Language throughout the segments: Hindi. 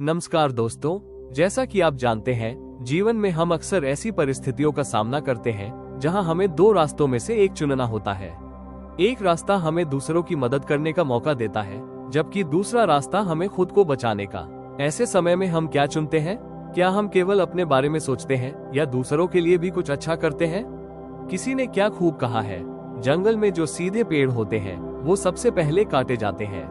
नमस्कार दोस्तों, जैसा कि आप जानते हैं, जीवन में हम अक्सर ऐसी परिस्थितियों का सामना करते हैं जहां हमें दो रास्तों में से एक चुनना होता है। एक रास्ता हमें दूसरों की मदद करने का मौका देता है, जबकि दूसरा रास्ता हमें खुद को बचाने का। ऐसे समय में हम क्या चुनते हैं? क्या हम केवल अपने बारे में सोचते हैं या दूसरों के लिए भी कुछ अच्छा करते हैं? किसी ने क्या खूब कहा है, जंगल में जो सीधे पेड़ होते हैं वो सबसे पहले काटे जाते हैं,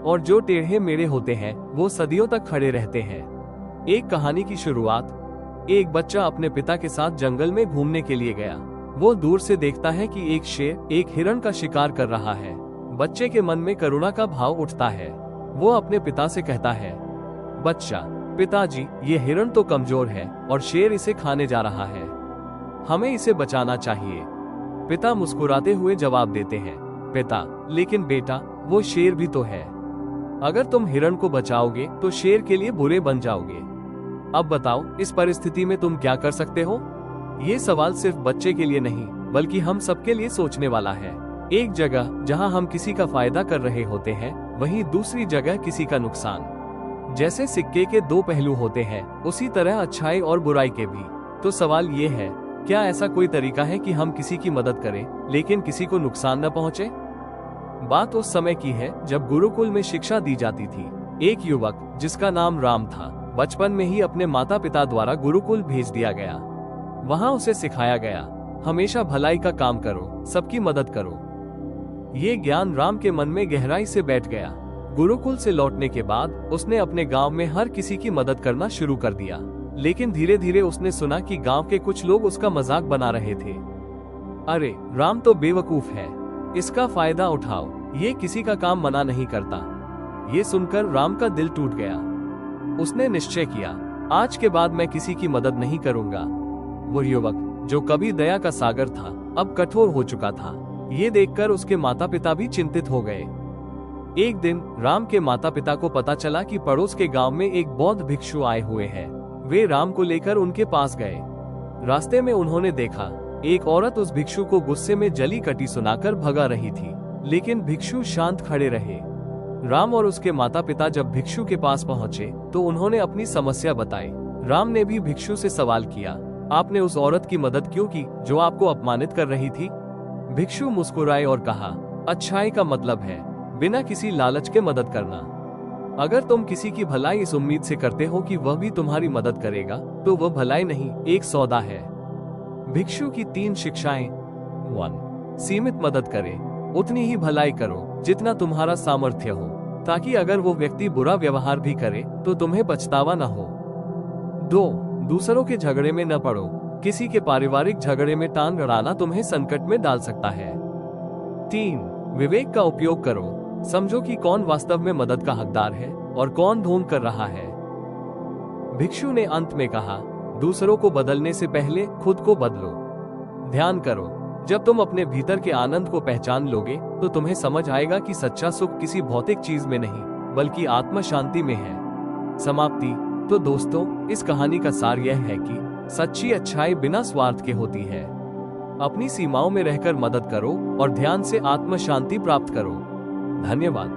और जो टेढ़े मेढ़े होते हैं वो सदियों तक खड़े रहते हैं। एक कहानी की शुरुआत। एक बच्चा अपने पिता के साथ जंगल में घूमने के लिए गया। वो दूर से देखता है कि एक शेर एक हिरण का शिकार कर रहा है। बच्चे के मन में करुणा का भाव उठता है। वो अपने पिता से कहता है, बच्चा, पिताजी, ये हिरण तो कमजोर है और शेर इसे खाने जा रहा है। हमें इसे बचाना चाहिए। पिता मुस्कुराते हुए जवाब देते हैं, पिता, लेकिन बेटा, वो शेर भी तो है। अगर तुम हिरण को बचाओगे तो शेर के लिए बुरे बन जाओगे। अब बताओ, इस परिस्थिति में तुम क्या कर सकते हो? ये सवाल सिर्फ बच्चे के लिए नहीं, बल्कि हम सबके लिए सोचने वाला है। एक जगह जहां हम किसी का फायदा कर रहे होते हैं, वहीं दूसरी जगह किसी का नुकसान। जैसे सिक्के के दो पहलू होते हैं, उसी तरह अच्छाई और बुराई के भी। तो सवाल ये है, क्या ऐसा कोई तरीका है कि हम किसी की मदद करें लेकिन किसी को नुकसान न पहुंचे? बात उस समय की है जब गुरुकुल में शिक्षा दी जाती थी। एक युवक जिसका नाम राम था, बचपन में ही अपने माता पिता द्वारा गुरुकुल भेज दिया गया। वहां उसे सिखाया गया, हमेशा भलाई का काम करो, सबकी मदद करो। ये ज्ञान राम के मन में गहराई से बैठ गया। गुरुकुल से लौटने के बाद उसने अपने गांव में हर किसी की मदद करना शुरू कर दिया। लेकिन धीरे धीरे उसने सुना कि गांव के कुछ लोग उसका मजाक बना रहे थे। अरे, राम तो बेवकूफ है, इसका फायदा उठाओ, ये किसी का काम मना नहीं करता। ये सुनकर राम का दिल टूट गया। उसने निश्चय किया, आज के बाद मैं किसी की मदद नहीं करूंगा। वो युवक जो कभी दया का सागर था, अब कठोर हो चुका था। ये देखकर उसके माता पिता भी चिंतित हो गए। एक दिन राम के माता पिता को पता चला कि पड़ोस के गांव में एक बौद्ध भिक्षु आए हुए हैं। वे राम को लेकर उनके पास गए। रास्ते में उन्होंने देखा, एक औरत उस भिक्षु को गुस्से में जली कटी सुनाकर भगा रही थी, लेकिन भिक्षु शांत खड़े रहे। राम और उसके माता पिता जब भिक्षु के पास पहुंचे तो उन्होंने अपनी समस्या बताई। राम ने भी भिक्षु से सवाल किया, आपने उस औरत की मदद क्यों की जो आपको अपमानित कर रही थी? भिक्षु मुस्कुराए और कहा, अच्छाई का मतलब है बिना किसी लालच के मदद करना। अगर तुम किसी की भलाई इस उम्मीद से करते हो कि वह भी तुम्हारी मदद करेगा, तो वह भलाई नहीं, एक सौदा है। भिक्षु की 3 शिक्षाएं। 1. सीमित मदद करें, उतनी ही भलाई करो जितना तुम्हारा सामर्थ्य हो, ताकि अगर वो व्यक्ति बुरा व्यवहार भी करे तो तुम्हें पछतावा न हो। 2. दूसरों के झगड़े में न पड़ो, किसी के पारिवारिक झगड़े में टांग अड़ाना तुम्हें संकट में डाल सकता है। 3. विवेक का उपयोग करो, समझो कि कौन वास्तव में मदद का हकदार है और कौन ढोंग कर रहा है। भिक्षु ने अंत में कहा, दूसरों को बदलने से पहले खुद को बदलो। ध्यान करो, जब तुम अपने भीतर के आनंद को पहचान लोगे तो तुम्हें समझ आएगा कि सच्चा सुख किसी भौतिक चीज में नहीं, बल्कि आत्म शांति में है। समाप्ति। तो दोस्तों, इस कहानी का सार यह है कि सच्ची अच्छाई बिना स्वार्थ के होती है। अपनी सीमाओं में रहकर मदद करो और ध्यान से आत्म शांति प्राप्त करो। धन्यवाद।